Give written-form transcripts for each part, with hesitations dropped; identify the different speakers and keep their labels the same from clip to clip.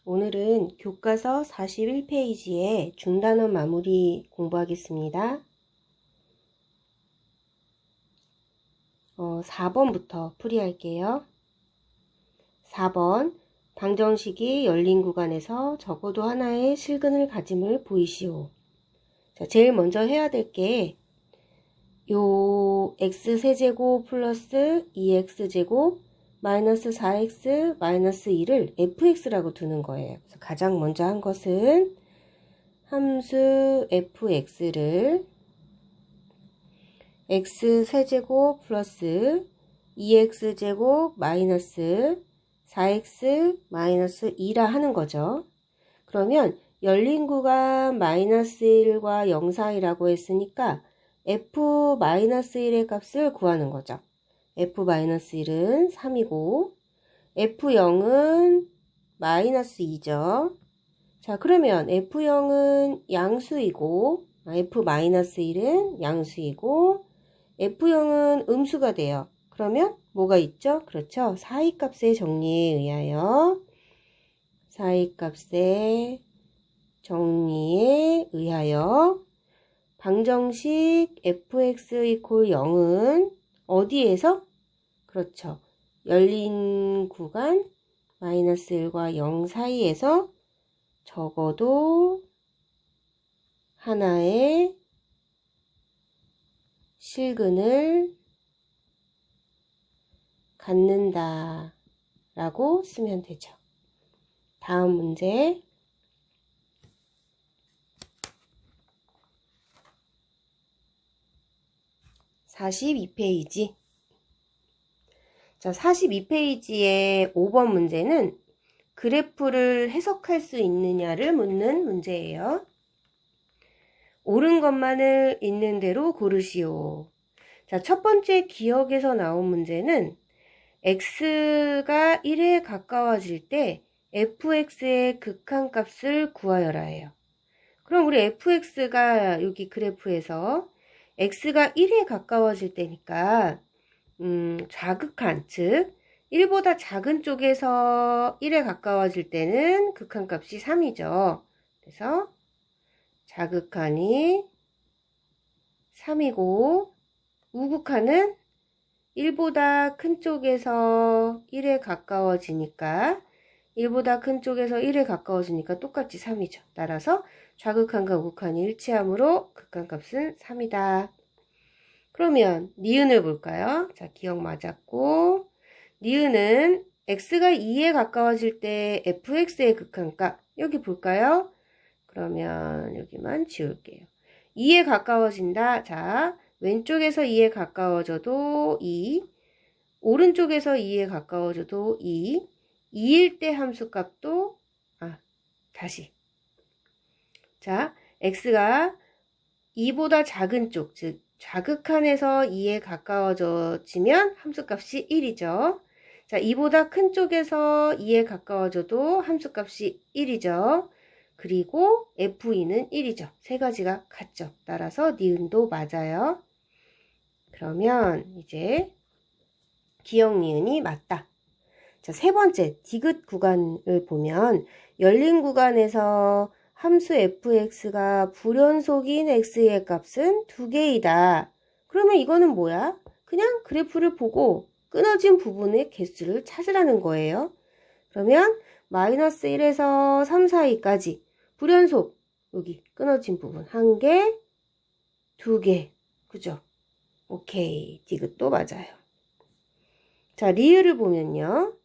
Speaker 1: 오늘은 교과서 41페이지의 중단원 마무리 공부하겠습니다. 4번부터 풀이할게요. 4번 방정식이 열린 구간에서 적어도 하나의 실근을 가짐을 보이시오. 자, 제일 먼저 해야 될 게 요 x세제곱 플러스 2x제곱 마이너스 4x 마이너스 2를 fx라고 두는 거예요. 그래서 가장 먼저 한 것은 함수 fx를 x세제곱 플러스 2x제곱 마이너스 4x 마이너스 2라 하는 거죠. 그러면 열린 구간 마이너스 1과 0 사이라고 했으니까 f-1의 값을 구하는 거죠. f-1은 3이고 f0은 마이너스 2죠. 자, 그러면 f0은 양수이고 f-1은 양수이고 f0은 음수가 돼요. 그러면 뭐가 있죠? 그렇죠. 사이값의 정리에 의하여 방정식 fx 이퀄 0은 어디에서? 그렇죠. 열린 구간 마이너스 1과 0 사이에서 적어도 하나의 실근을 갖는다 라고 쓰면 되죠. 다음 문제 42페이지. 자, 42페이지의 5번 문제는 그래프를 해석할 수 있느냐를 묻는 문제예요. 옳은 것만을 있는 대로 고르시오. 자, 첫 번째 기억에서 나온 문제는 x가 1에 가까워질 때 fx의 극한값을 구하여라예요. 그럼 우리 fx가 여기 그래프에서 x가 1에 가까워질 때니까 좌극한, 즉 1보다 작은 쪽에서 1에 가까워질 때는 극한값이 3이죠. 그래서 좌극한이 3이고 우극한은 1보다 큰 쪽에서 1에 가까워지니까 1보다 큰 쪽에서 1에 가까워지니까 똑같이 3이죠. 따라서 좌극한과 우극한이 일치하므로 극한값은 3이다. 그러면 니은을 볼까요? 자, 기억 맞았고 니은은 x가 2에 가까워질 때 fx의 극한값 여기 볼까요? 그러면 여기만 지울게요. 2에 가까워진다. 자, 왼쪽에서 2에 가까워져도 2, 오른쪽에서 2에 가까워져도 2, 2일 때 함수값도 다시. 자, x가 2보다 작은 쪽, 즉 좌극한에서 2에 가까워지면 함수값이 1이죠. 자, 2보다 큰 쪽에서 2에 가까워져도 함수값이 1이죠. 그리고 f2는 1이죠. 세 가지가 같죠. 따라서 니은도 맞아요. 그러면 이제 기억 니은이 맞다. 자, 세 번째 디귿 구간을 보면 열린 구간에서 함수 fx가 불연속인 x의 값은 2개이다. 그러면 이거는 뭐야? 그냥 그래프를 보고 끊어진 부분의 개수를 찾으라는 거예요. 그러면 마이너스 1에서 3 사이까지 불연속 여기 끊어진 부분 1개, 2개. 그죠? 오케이. 디귿도 맞아요. 자, 리을을 보면요.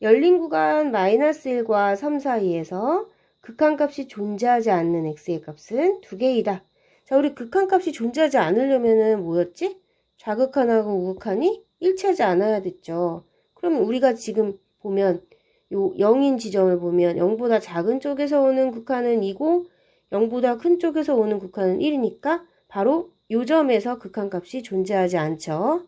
Speaker 1: 열린 구간 마이너스 1과 3 사이에서 극한값이 존재하지 않는 x의 값은 2개이다. 자, 우리 극한값이 존재하지 않으려면은 뭐였지? 좌극한하고 우극한이 일치하지 않아야 됐죠. 그러면 우리가 지금 보면 요 0인 지점을 보면 0보다 작은 쪽에서 오는 극한은 2고 0보다 큰 쪽에서 오는 극한은 1이니까 바로 요 점에서 극한값이 존재하지 않죠.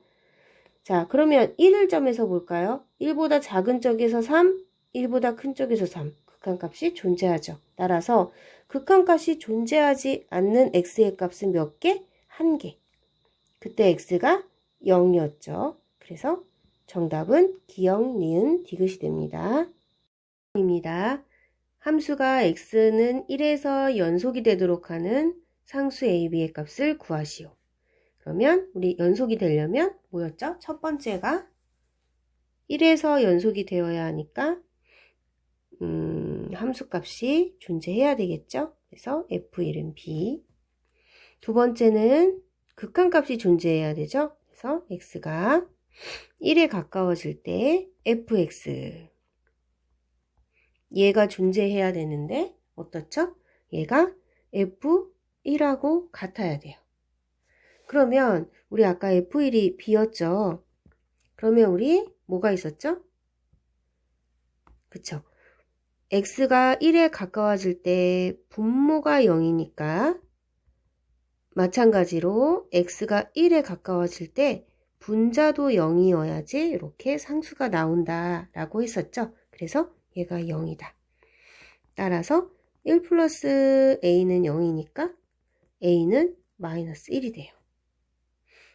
Speaker 1: 자, 그러면 1점에서 볼까요? 1보다 작은 쪽에서 3, 1보다 큰 쪽에서 3. 극한값이 존재하죠. 따라서 극한값이 존재하지 않는 x의 값은 몇 개? 1개. 그때 x가 0이었죠. 그래서 정답은 기역, 니은, 디귿이 됩니다. 입니다. 함수가 x는 1에서 연속이 되도록 하는 상수 a, b의 값을 구하시오. 그러면 우리 연속이 되려면 뭐였죠? 첫 번째가 1에서 연속이 되어야 하니까 함수값이 존재해야 되겠죠? 그래서 f1은 b. 두 번째는 극한값이 존재해야 되죠? 그래서 x가 1에 가까워질 때 fx. 얘가 존재해야 되는데 어떻죠? 얘가 f1하고 같아야 돼요. 그러면 우리 아까 f1이 b였죠? 그러면 우리 뭐가 있었죠? 그쵸? x가 1에 가까워질 때 분모가 0이니까 마찬가지로 x가 1에 가까워질 때 분자도 0이어야지 이렇게 상수가 나온다 라고 했었죠. 그래서 얘가 0이다. 따라서 1 플러스 a는 0이니까 a는 마이너스 1이 돼요.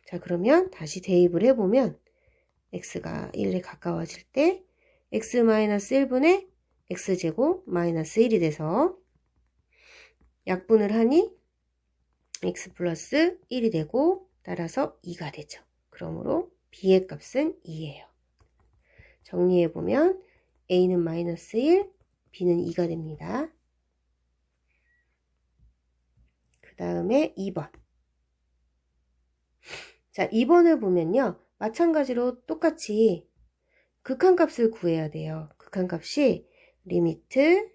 Speaker 1: 자, 그러면 다시 대입을 해보면 x가 1에 가까워질 때 x 마이너스 1분의 x제곱 마이너스 1이 돼서 약분을 하니 x 플러스 1이 되고 따라서 2가 되죠. 그러므로 b의 값은 2예요. 정리해보면 a는 마이너스 1, b는 2가 됩니다. 그 다음에 2번. 자, 2번을 보면요. 마찬가지로 똑같이 극한값을 구해야 돼요. 극한값이 리미트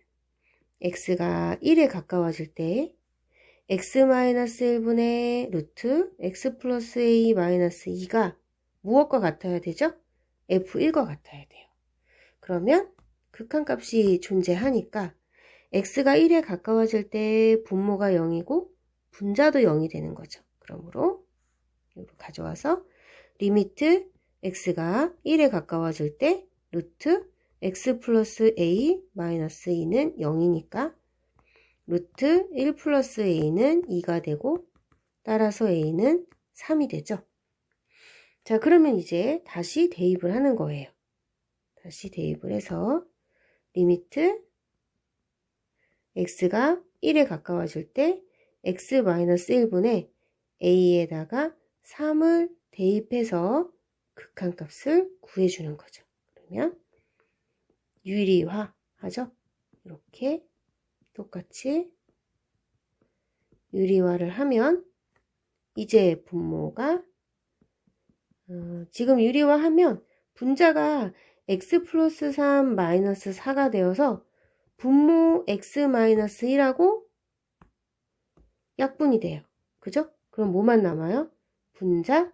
Speaker 1: x가 1에 가까워질 때 x-1분의 루트 x 플러스 a 마이너스 2가 무엇과 같아야 되죠? f1과 같아야 돼요. 그러면 극한값이 존재하니까 x가 1에 가까워질 때 분모가 0이고 분자도 0이 되는 거죠. 그러므로 이렇게 가져와서 리미트 x가 1에 가까워질 때 루트 x 플러스 a 마이너스 2는 0이니까 루트 1 플러스 a는 2가 되고 따라서 a는 3이 되죠. 자, 그러면 이제 다시 대입을 하는 거예요. 다시 대입을 해서 리미트 x가 1에 가까워질 때 x 마이너스 1분의 a에다가 3을 대입해서 극한값을 구해주는 거죠. 그러면 유리화 하죠. 이렇게 똑같이 유리화를 하면 이제 분모가 지금 유리화하면 분자가 x 플러스 3 마이너스 4가 되어서 분모 x 마이너스 1하고 약분이 돼요. 그죠? 그럼 뭐만 남아요? 분자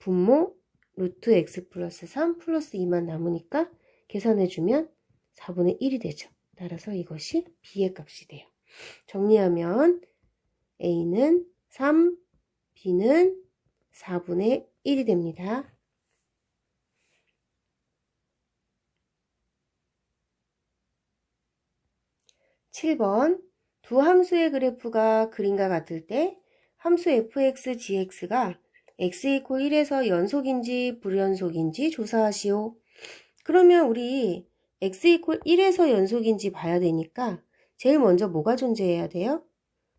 Speaker 1: 분모 루트 x 플러스 3 플러스 2만 남으니까 계산해주면 4분의 1이 되죠. 따라서 이것이 b의 값이 돼요. 정리하면 a는 3, b는 4분의 1이 됩니다. 7번 두 함수의 그래프가 그림과 같을 때 함수 fx, gx가 x 이퀄 1에서 연속인지 불연속인지 조사하시오. 그러면 우리 x 이퀄 1에서 연속인지 봐야 되니까 제일 먼저 뭐가 존재해야 돼요?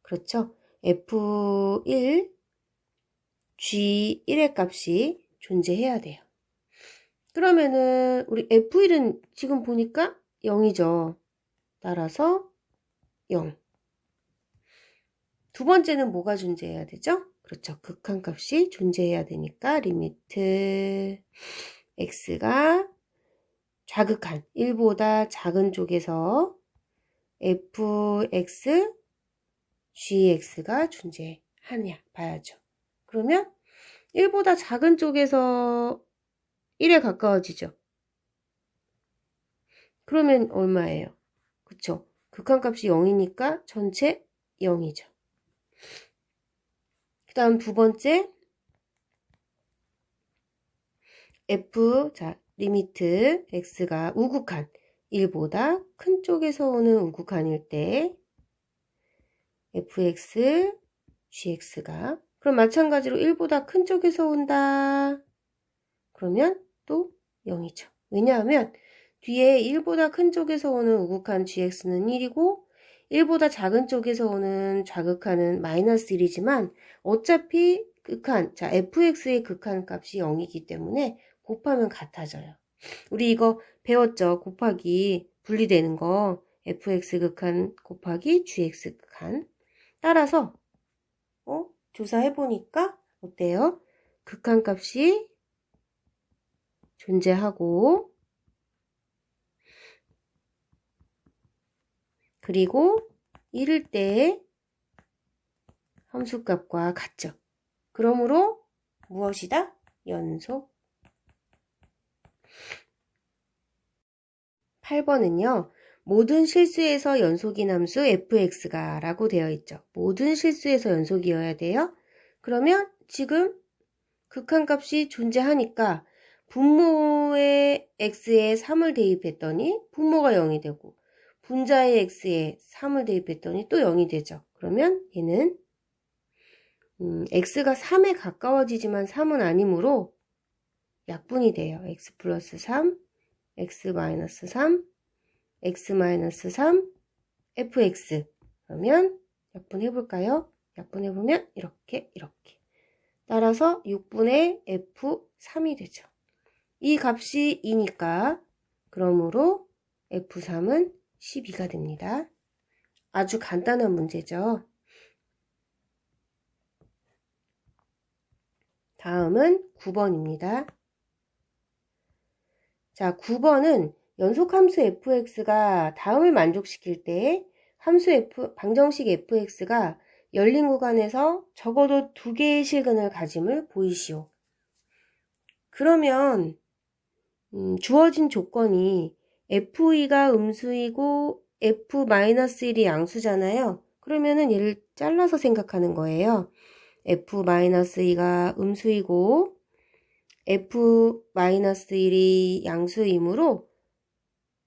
Speaker 1: 그렇죠. f1, g1의 값이 존재해야 돼요. 그러면은 우리 f1은 지금 보니까 0이죠. 따라서 0. 두 번째는 뭐가 존재해야 되죠? 그렇죠. 극한값이 존재해야 되니까 리미트 x가 좌극한 1보다 작은 쪽에서 fx, gx가 존재하냐 봐야죠. 그러면 1보다 작은 쪽에서 1에 가까워지죠. 그러면 얼마예요? 그쵸? 극한값이 0이니까 전체 0이죠. 그 다음 두 번째 자 리미트 x가 우극한 1보다 큰 쪽에서 오는 우극한일 때 fx, gx가 그럼 마찬가지로 1보다 큰 쪽에서 온다. 그러면 또 0이죠. 왜냐하면 뒤에 1보다 큰 쪽에서 오는 우극한 gx는 1이고 1보다 작은 쪽에서 오는 좌극한은 마이너스 1이지만 어차피 극한, 자 fx의 극한 값이 0이기 때문에 곱하면 같아져요. 우리 이거 배웠죠? 곱하기 분리되는 거 fx 극한 곱하기 gx 극한. 따라서 조사해보니까 어때요? 극한 값이 존재하고 그리고 이럴 때 함수값과 같죠. 그러므로 무엇이다? 연속. 8번은요. 모든 실수에서 연속인 함수 fx가 라고 되어 있죠. 모든 실수에서 연속이어야 돼요. 그러면 지금 극한값이 존재하니까 분모의 x에 3을 대입했더니 분모가 0이 되고 분자의 x에 3을 대입했더니 또 0이 되죠. 그러면 얘는 x가 3에 가까워지지만 3은 아니므로 약분이 돼요. x 플러스 3, x 마이너스 3, x 마이너스 3, fx. 그러면 약분해볼까요? 약분해보면 이렇게. 따라서 6분의 f3이 되죠. 이 값이 2니까 그러므로 f3은 12가 됩니다. 아주 간단한 문제죠. 다음은 9번입니다. 자, 9번은 연속함수 fx가 다음을 만족시킬 때 방정식 fx가 열린 구간에서 적어도 2개의 실근을 가짐을 보이시오. 그러면 주어진 조건이 f2가 음수이고 f-1이 양수잖아요. 그러면은 얘를 잘라서 생각하는 거예요. f-2가 음수이고 f-1이 양수이므로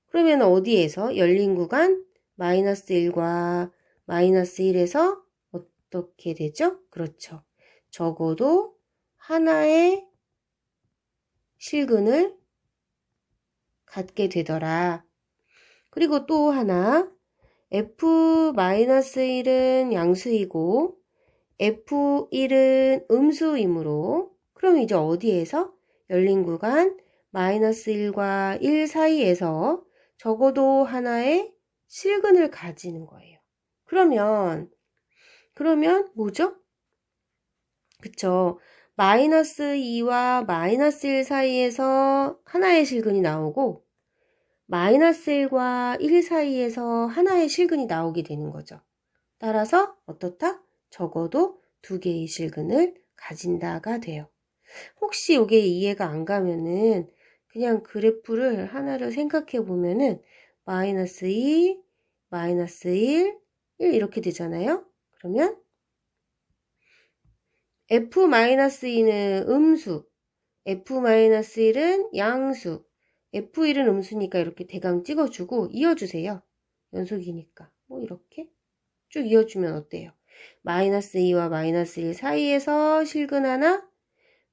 Speaker 1: 그러면 어디에서 열린 구간 -1과 -1에서 어떻게 되죠? 그렇죠. 적어도 하나의 실근을 갖게 되더라. 그리고 또 하나 f-1은 양수이고 f1은 음수이므로 그럼 이제 어디에서 열린 구간 -1과 1 사이에서 적어도 하나의 실근을 가지는 거예요. 그러면 뭐죠? 그쵸. -2와 -1 사이에서 하나의 실근이 나오고 -1과 1 사이에서 하나의 실근이 나오게 되는 거죠. 따라서 어떻다? 적어도 2개의 실근을 가진다가 돼요. 혹시 이게 이해가 안 가면은 그냥 그래프를 하나를 생각해 보면은 -2, -1, 1 이렇게 되잖아요. 그러면 f-2는 음수, f-1은 양수, f1은 음수니까 이렇게 대강 찍어주고 이어주세요. 연속이니까. 뭐 이렇게 쭉 이어주면 어때요? -2와 -1 사이에서 실근 하나,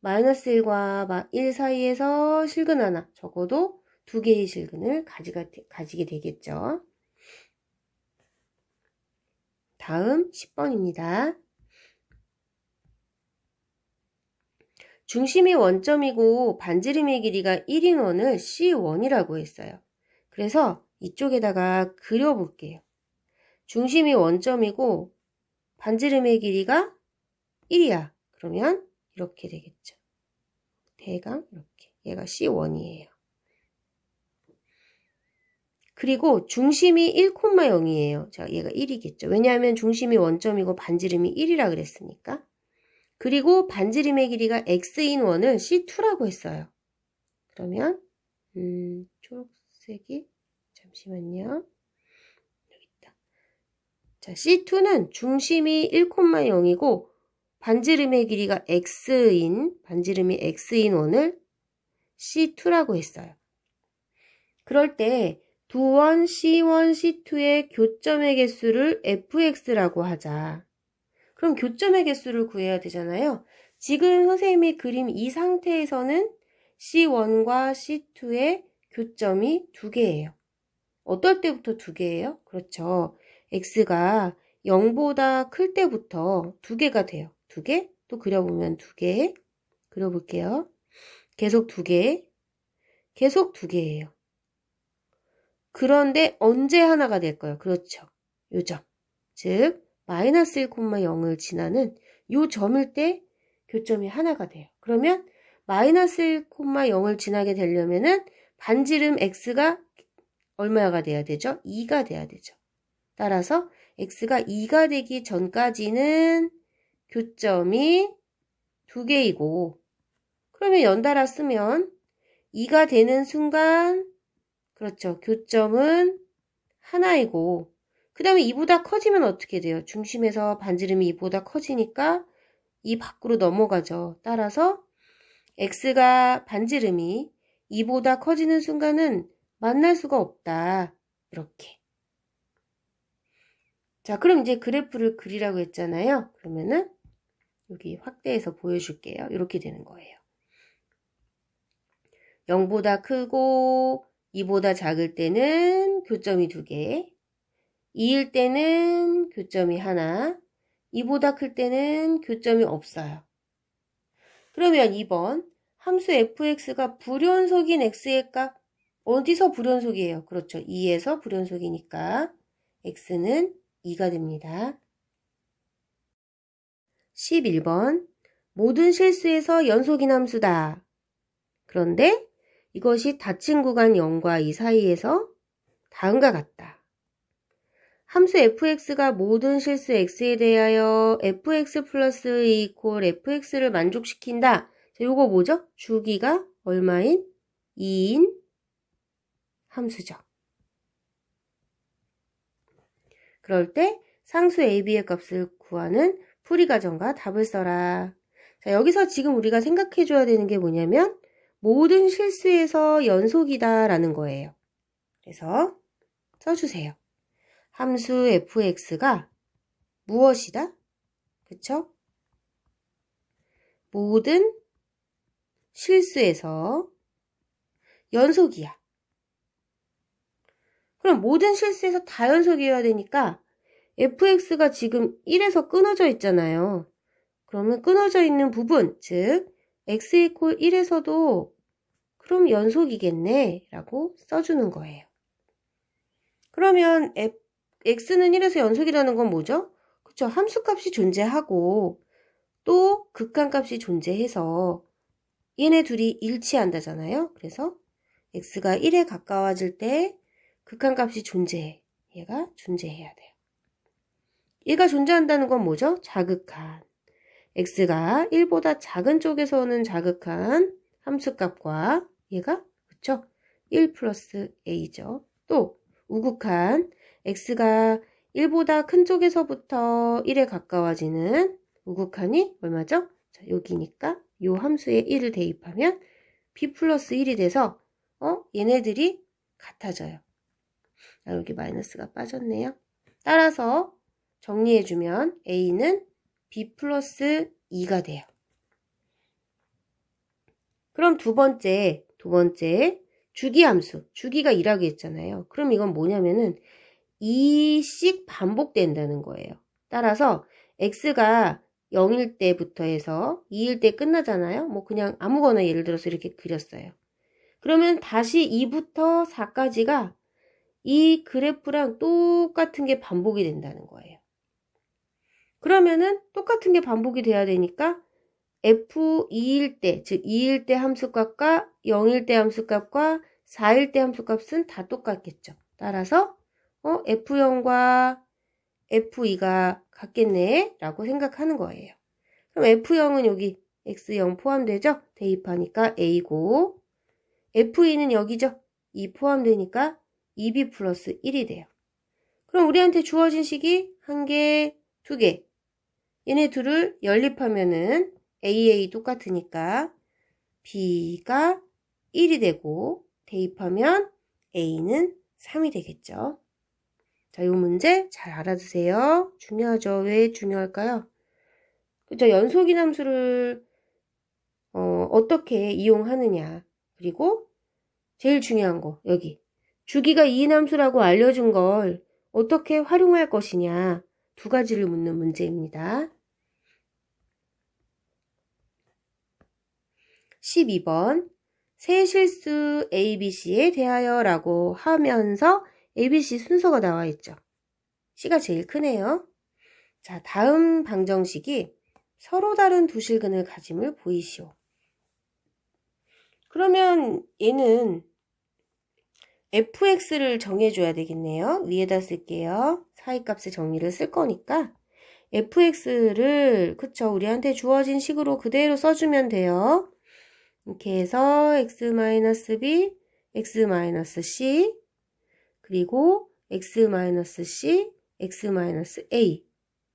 Speaker 1: -1과 1 사이에서 실근 하나, 적어도 2개의 실근을 가지게 되겠죠. 다음 10번입니다. 중심이 원점이고 반지름의 길이가 1인 원을 C1이라고 했어요. 그래서 이쪽에다가 그려볼게요. 중심이 원점이고 반지름의 길이가 1이야. 그러면 이렇게 되겠죠. 대강 이렇게. 얘가 C1이에요. 그리고 중심이 1,0이에요. 자, 얘가 1이겠죠. 왜냐하면 중심이 원점이고 반지름이 1이라 그랬으니까. 그리고 반지름의 길이가 x인 원을 C2라고 했어요. 그러면 초록색이 잠시만요. 여기 있다. 자, C2는 중심이 1,0이고 반지름의 길이가 반지름이 x인 원을 C2라고 했어요. 그럴 때 두 원 C1, C2의 교점의 개수를 fx라고 하자. 그럼 교점의 개수를 구해야 되잖아요. 지금 선생님이 그림 이 상태에서는 C1과 C2의 교점이 2개예요. 어떨 때부터 2개예요? 그렇죠. x가 0보다 클 때부터 2개가 돼요. 2개? 또 그려보면 2개. 그려볼게요. 계속 2개. 계속 2개예요. 그런데 언제 하나가 될까요? 그렇죠. 요 점. 즉 마이너스 1,0을 지나는 요 점일 때 교점이 하나가 돼요. 그러면 마이너스 1,0을 지나게 되려면은 반지름 x가 얼마가 돼야 되죠? 2가 돼야 되죠. 따라서 x가 2가 되기 전까지는 교점이 2개이고, 그러면 연달아 쓰면 2가 되는 순간, 그렇죠. 교점은 하나이고, 그 다음에 2보다 커지면 어떻게 돼요? 중심에서 반지름이 2보다 커지니까 2 밖으로 넘어가죠. 따라서 x가 반지름이 2보다 커지는 순간은 만날 수가 없다. 이렇게. 자, 그럼 이제 그래프를 그리라고 했잖아요. 그러면은 여기 확대해서 보여줄게요. 이렇게 되는 거예요. 0보다 크고 2보다 작을 때는 교점이 2개, 2일 때는 교점이 하나, 2보다 클 때는 교점이 없어요. 그러면 2번 함수 fx가 불연속인 x의 값 어디서 불연속이에요? 그렇죠. 2에서 불연속이니까 x는 2가 됩니다. 11번 모든 실수에서 연속인 함수다. 그런데 이것이 닫힌 구간 0과 2 사이에서 다음과 같다. 함수 fx가 모든 실수 x에 대하여 fx 플러스 이퀄 fx를 만족시킨다. 자, 요거 뭐죠? 주기가 얼마인? 2인 함수죠. 그럴 때 상수 ab의 값을 구하는 풀이 과정과 답을 써라. 자, 여기서 지금 우리가 생각해 줘야 되는 게 뭐냐면 모든 실수에서 연속이다 라는 거예요. 그래서 써주세요. 함수 fx가 무엇이다? 그쵸? 모든 실수에서 연속이야. 그럼 모든 실수에서 다 연속이어야 되니까 fx가 지금 1에서 끊어져 있잖아요. 그러면 끊어져 있는 부분, 즉 x 이퀄 1에서도 그럼 연속이겠네 라고 써주는 거예요. 그러면 x는 1에서 연속이라는 건 뭐죠? 그쵸? 함수값이 존재하고 또 극한값이 존재해서 얘네 둘이 일치한다잖아요. 그래서 x가 1에 가까워질 때 극한값이 존재해. 얘가 존재해야 돼요. 얘가 존재한다는 건 뭐죠? 자극한. x가 1보다 작은 쪽에서 오는 자극한 함수값과 얘가 그쵸? 1 플러스 a죠. 또 우극한 x가 1보다 큰 쪽에서부터 1에 가까워지는 우극한이 얼마죠? 자, 여기니까 요 함수에 1을 대입하면 b 플러스 1이 돼서 얘네들이 같아져요. 아, 여기 마이너스가 빠졌네요. 따라서 정리해주면 a는 b 플러스 2가 돼요. 그럼 두 번째 주기함수, 주기가 2라고 했잖아요. 그럼 이건 뭐냐면은 2씩 반복된다는 거예요. 따라서 x가 0일 때부터 해서 2일 때 끝나잖아요. 뭐 그냥 아무거나 예를 들어서 이렇게 그렸어요. 그러면 다시 2부터 4까지가 이 그래프랑 똑같은 게 반복이 된다는 거예요. 그러면은 똑같은 게 반복이 돼야 되니까 f2일 때, 즉 2일 때 함수값과 0일 때 함수값과 4일 때 함수값은 다 똑같겠죠. 따라서 f0과 f2가 같겠네 라고 생각하는 거예요. 그럼 f0은 여기 x0 포함되죠? 대입하니까 a고 f2는 여기죠? 2 포함되니까 2b 플러스 1이 돼요. 그럼 우리한테 주어진 식이 1개, 2개. 얘네 둘을 연립하면은 AA 똑같으니까 B가 1이 되고 대입하면 A는 3이 되겠죠. 자, 이 문제 잘 알아두세요. 중요하죠. 왜 중요할까요? 그죠? 연속인 함수를 어떻게 이용하느냐. 그리고 제일 중요한 거 여기 주기가 2인 함수라고 알려준 걸 어떻게 활용할 것이냐 두 가지를 묻는 문제입니다. 12번 새 실수 ABC에 대하여 라고 하면서 ABC 순서가 나와 있죠. C가 제일 크네요. 자, 다음 방정식이 서로 다른 두 실근을 가짐을 보이시오. 그러면 얘는 fx를 정해줘야 되겠네요. 위에다 쓸게요. 사이값의 정리를 쓸 거니까 fx를 그쵸 우리한테 주어진 식으로 그대로 써주면 돼요. 이렇게 해서 x-b, x-c 그리고 x-c, x-a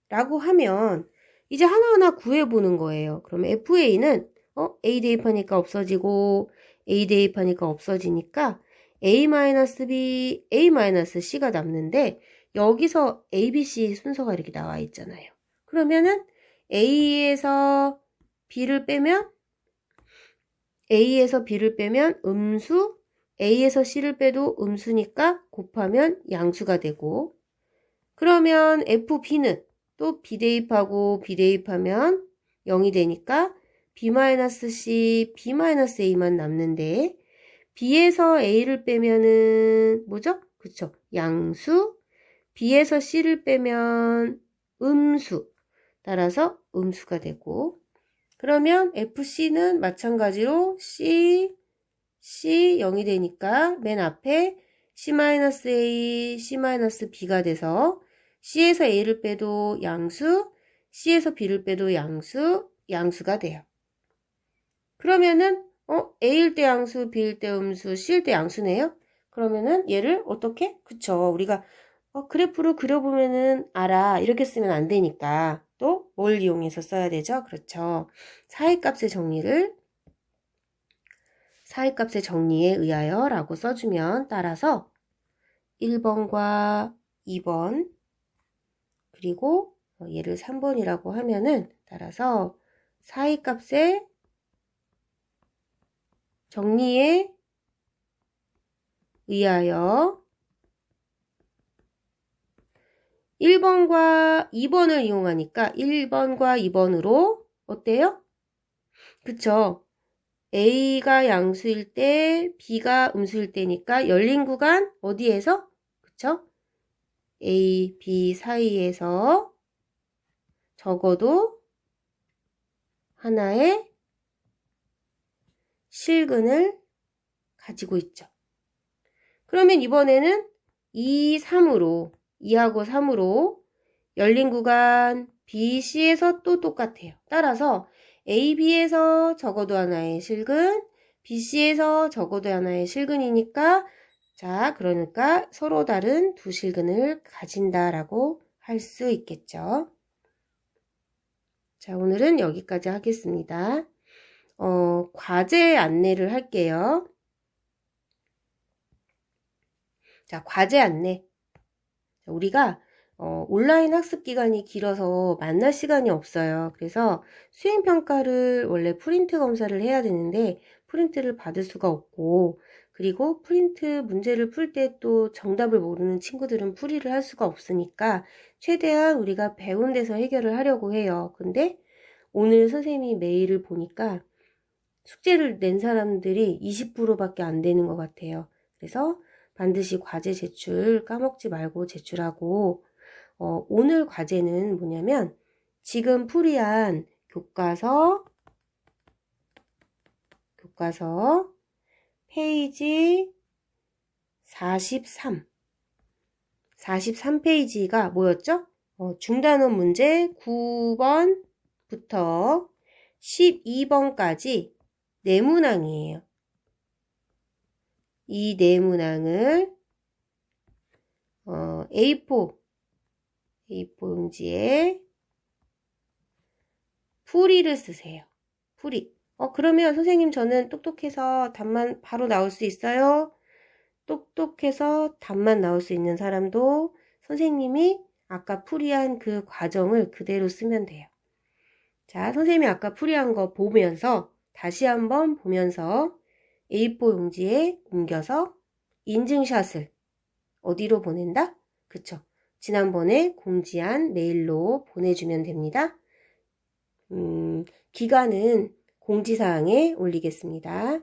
Speaker 1: 라고 하면 이제 하나하나 구해보는 거예요. 그러면 fa는 a 대입하니까 없어지고 a 대입하니까 없어지니까 a-b, a-c가 남는데 여기서 a, b, c 순서가 이렇게 나와 있잖아요. 그러면은 a에서 b를 빼면 음수, a에서 c를 빼도 음수니까 곱하면 양수가 되고 그러면 fb는 또 b 대입하고 b 대입하면 0이 되니까 b-c, b-a만 남는데 b에서 a를 빼면은 뭐죠? 그쵸? 양수, b에서 c를 빼면 음수, 따라서 음수가 되고 그러면 fc는 마찬가지로 c 0이 되니까 맨 앞에 c-a, c-b가 돼서 c에서 a를 빼도 양수, c에서 b를 빼도 양수가 돼요. 그러면은 a일 때 양수, b일 때 음수, c일 때 양수네요. 그러면은 얘를 어떻게? 그쵸. 우리가 그래프로 그려보면은 알아. 이렇게 쓰면 안 되니까 또 뭘 이용해서 써야 되죠? 그렇죠. 사이값의 정리에 의하여 라고 써주면 따라서 1번과 2번 그리고 얘를 3번이라고 하면은 따라서 사이값의 정리에 의하여 1번과 2번을 이용하니까 1번과 2번으로 어때요? 그쵸? A가 양수일 때 B가 음수일 때니까 열린 구간 어디에서? 그쵸? A, B 사이에서 적어도 하나의 실근을 가지고 있죠. 그러면 이번에는 2하고 3으로 열린 구간 B, C에서 또 똑같아요. 따라서 A, B에서 적어도 하나의 실근, B, C에서 적어도 하나의 실근이니까 자, 그러니까 서로 다른 두 실근을 가진다라고 할 수 있겠죠. 자, 오늘은 여기까지 하겠습니다. 과제 안내를 할게요. 자, 과제 안내. 우리가 온라인 학습 기간이 길어서 만날 시간이 없어요. 그래서 수행평가를 원래 프린트 검사를 해야 되는데 프린트를 받을 수가 없고 그리고 프린트 문제를 풀 때 또 정답을 모르는 친구들은 풀이를 할 수가 없으니까 최대한 우리가 배운 데서 해결을 하려고 해요. 근데 오늘 선생님이 메일을 보니까 숙제를 낸 사람들이 20%밖에 안 되는 것 같아요. 그래서 반드시 과제 제출 까먹지 말고 제출하고 오늘 과제는 뭐냐면 지금 풀이한 교과서 페이지 43페이지가 뭐였죠? 중단원 문제 9번부터 12번까지 네문항이에요. 이 네문항을 A4 용지에 풀이를 쓰세요. 풀이. 그러면 선생님 저는 똑똑해서 답만 바로 나올 수 있어요? 똑똑해서 답만 나올 수 있는 사람도 선생님이 아까 풀이한 그 과정을 그대로 쓰면 돼요. 자, 선생님이 아까 풀이한 거 보면서 다시 한번 보면서 A4 용지에 옮겨서 인증샷을 어디로 보낸다? 그쵸. 지난번에 공지한 메일로 보내주면 됩니다. 기간은 공지사항에 올리겠습니다.